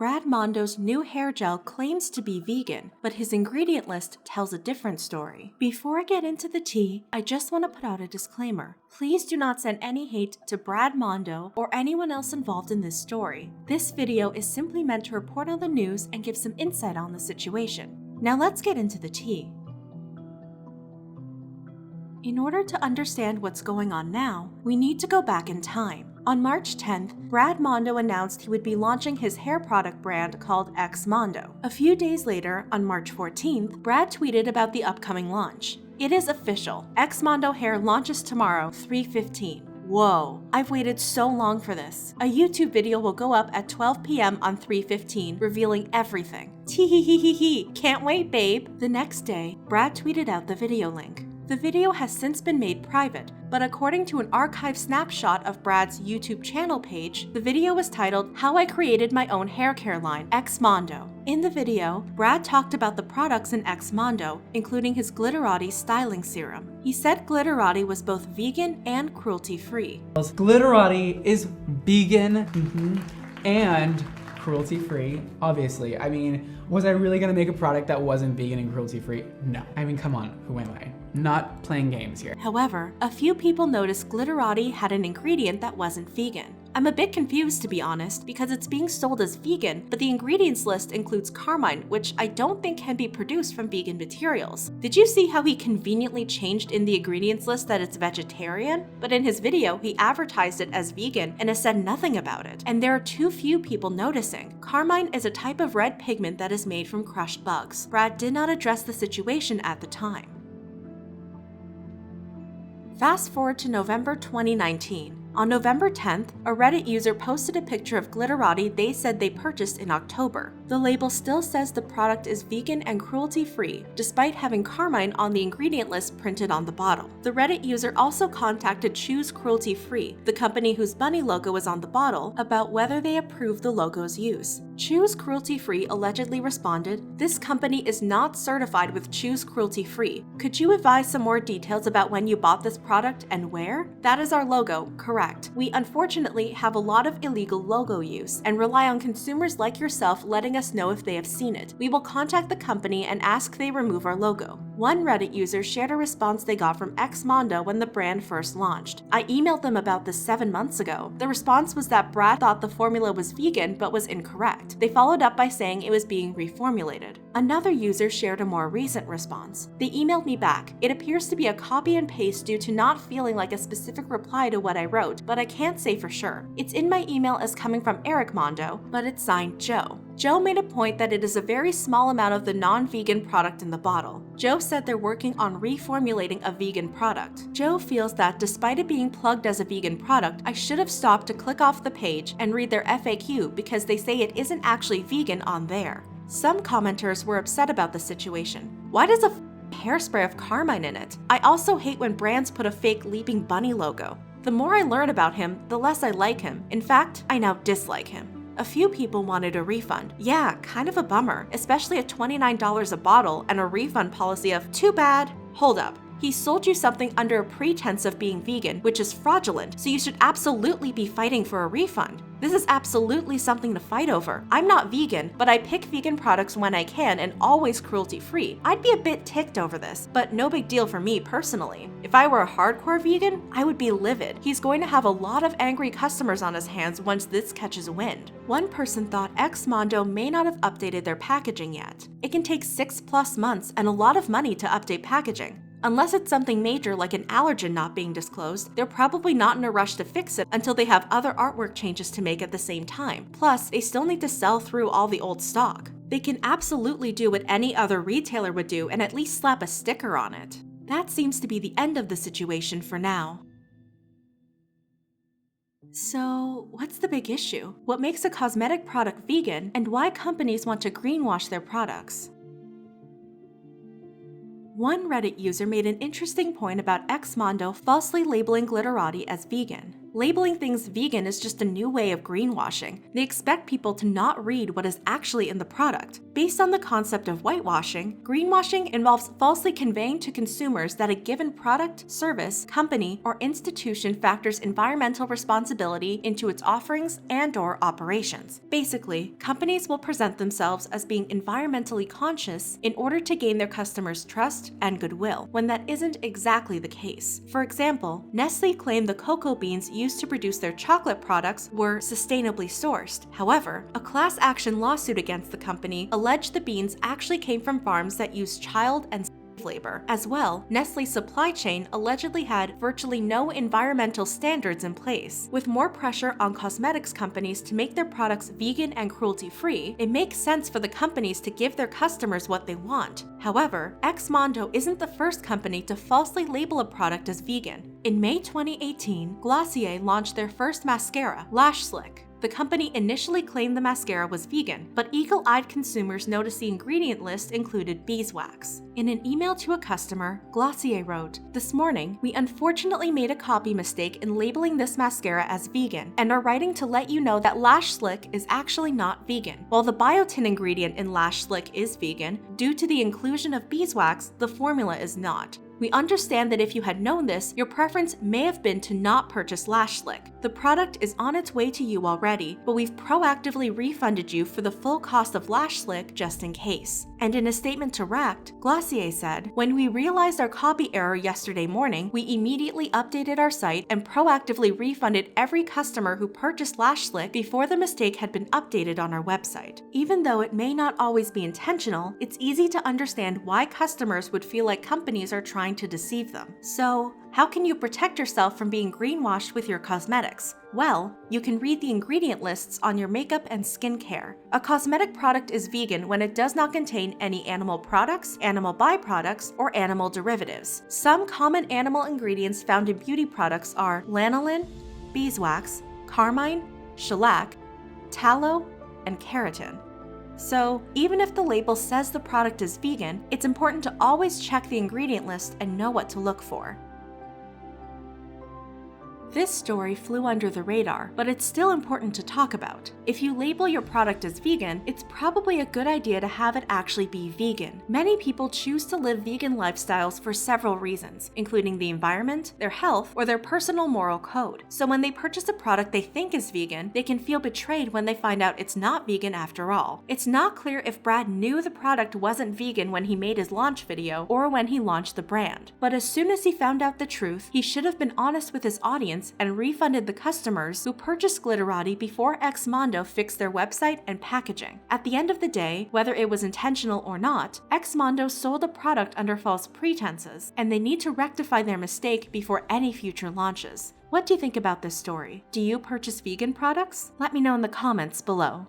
Brad Mondo's new hair gel claims to be vegan, but his ingredient list tells a different story. Before I get into the tea, I just want to put out a disclaimer. Please do not send any hate to Brad Mondo or anyone else involved in this story. This video is simply meant to report on the news and give some insight on the situation. Now let's get into the tea. In order to understand what's going on now, we need to go back in time. On March 10th, Brad Mondo announced he would be launching his hair product brand called Mondo. A few days later, on March 14th, Brad tweeted about the upcoming launch. It is official. Mondo hair launches tomorrow, 3/15. Whoa, I've waited so long for this. A YouTube video will go up at 12 p.m. on 3/15, revealing everything. Tee-hee-hee-hee-hee, can't wait, babe. The next day, Brad tweeted out the video link. The video has since been made private, but according to an archive snapshot of Brad's YouTube channel page, the video was titled How I Created My Own Hair Care Line, Mondo. In the video, Brad talked about the products in Mondo, including his Glitterati styling serum. He said Glitterati was both vegan and cruelty-free. Glitterati is vegan and cruelty-free, obviously. I mean, was I really gonna make a product that wasn't vegan and cruelty-free? No. I mean, come on, who am I? Not playing games here. However, a few people noticed Glitterati had an ingredient that wasn't vegan. I'm a bit confused, to be honest, because it's being sold as vegan, but the ingredients list includes carmine, which I don't think can be produced from vegan materials. Did you see how he conveniently changed in the ingredients list that it's vegetarian? But in his video, he advertised it as vegan and has said nothing about it. And there are too few people noticing. Carmine is a type of red pigment that is made from crushed bugs. Brad did not address the situation at the time. Fast forward to November 2019. On November 10th, a Reddit user posted a picture of Glitterati they said they purchased in October. The label still says the product is vegan and cruelty-free, despite having carmine on the ingredient list printed on the bottle. The Reddit user also contacted Choose Cruelty Free, the company whose bunny logo is on the bottle, about whether they approve the logo's use. Choose Cruelty Free allegedly responded, "This company is not certified with Choose Cruelty Free. Could you advise some more details about when you bought this product and where? That is our logo, correct. We unfortunately have a lot of illegal logo use and rely on consumers like yourself letting us know if they have seen it. We will contact the company and ask they remove our logo." One Reddit user shared a response they got from Mondo when the brand first launched. "I emailed them about this 7 months ago. The response was that Brad thought the formula was vegan but was incorrect. They followed up by saying it was being reformulated." Another user shared a more recent response. "They emailed me back. It appears to be a copy and paste due to not feeling like a specific reply to what I wrote, but I can't say for sure. It's in my email as coming from Eric Mondo, but it's signed Joe." Joe made a point that it is a very small amount of the non-vegan product in the bottle. Joe said they're working on reformulating a vegan product. Joe feels that despite it being plugged as a vegan product, I should have stopped to click off the page and read their FAQ because they say it isn't actually vegan on there. Some commenters were upset about the situation. Why does a hairspray have carmine in it? I also hate when brands put a fake leaping bunny logo. The more I learn about him, the less I like him. In fact, I now dislike him. A few people wanted a refund. Yeah, kind of a bummer, especially at $29 a bottle and a refund policy of too bad. Hold up. He sold you something under a pretense of being vegan, which is fraudulent, so you should absolutely be fighting for a refund. This is absolutely something to fight over. I'm not vegan, but I pick vegan products when I can and always cruelty-free. I'd be a bit ticked over this, but no big deal for me personally. If I were a hardcore vegan, I would be livid. He's going to have a lot of angry customers on his hands once this catches wind. One person thought Mondo may not have updated their packaging yet. It can take 6+ months and a lot of money to update packaging. Unless it's something major like an allergen not being disclosed, they're probably not in a rush to fix it until they have other artwork changes to make at the same time. Plus, they still need to sell through all the old stock. They can absolutely do what any other retailer would do and at least slap a sticker on it. That seems to be the end of the situation for now. So, what's the big issue? What makes a cosmetic product vegan, and why companies want to greenwash their products? One Reddit user made an interesting point about Mondo falsely labeling Glitterati as vegan. Labeling things vegan is just a new way of greenwashing. They expect people to not read what is actually in the product. Based on the concept of whitewashing, greenwashing involves falsely conveying to consumers that a given product, service, company, or institution factors environmental responsibility into its offerings and/or operations. Basically, companies will present themselves as being environmentally conscious in order to gain their customers' trust and goodwill, when that isn't exactly the case. For example, Nestle claimed the cocoa beans used to produce their chocolate products were sustainably sourced. However, a class action lawsuit against the company alleged the beans actually came from farms that used child and labor. As well, Nestle's supply chain allegedly had virtually no environmental standards in place. With more pressure on cosmetics companies to make their products vegan and cruelty-free, it makes sense for the companies to give their customers what they want. However, Mondo isn't the first company to falsely label a product as vegan. In May 2018, Glossier launched their first mascara, Lash Slick. The company initially claimed the mascara was vegan, but eagle-eyed consumers noticed the ingredient list included beeswax. In an email to a customer, Glossier wrote, "This morning, we unfortunately made a copy mistake in labeling this mascara as vegan and are writing to let you know that Lash Slick is actually not vegan. While the biotin ingredient in Lash Slick is vegan, due to the inclusion of beeswax, the formula is not. We understand that if you had known this, your preference may have been to not purchase Lash Slick. The product is on its way to you already, but we've proactively refunded you for the full cost of Lash Slick just in case." And in a statement to Racked, Glossier said, "When we realized our copy error yesterday morning, we immediately updated our site and proactively refunded every customer who purchased Lash Slick before the mistake had been updated on our website." Even though it may not always be intentional, it's easy to understand why customers would feel like companies are trying to deceive them. So, how can you protect yourself from being greenwashed with your cosmetics? Well, you can read the ingredient lists on your makeup and skincare. A cosmetic product is vegan when it does not contain any animal products, animal byproducts, or animal derivatives. Some common animal ingredients found in beauty products are lanolin, beeswax, carmine, shellac, tallow, and keratin. So, even if the label says the product is vegan, it's important to always check the ingredient list and know what to look for. This story flew under the radar, but it's still important to talk about. If you label your product as vegan, it's probably a good idea to have it actually be vegan. Many people choose to live vegan lifestyles for several reasons, including the environment, their health, or their personal moral code. So when they purchase a product they think is vegan, they can feel betrayed when they find out it's not vegan after all. It's not clear if Brad knew the product wasn't vegan when he made his launch video or when he launched the brand. But as soon as he found out the truth, he should have been honest with his audience and refunded the customers who purchased Glitterati before Mondo fixed their website and packaging. At the end of the day, whether it was intentional or not, Mondo sold a product under false pretenses, and they need to rectify their mistake before any future launches. What do you think about this story? Do you purchase vegan products? Let me know in the comments below.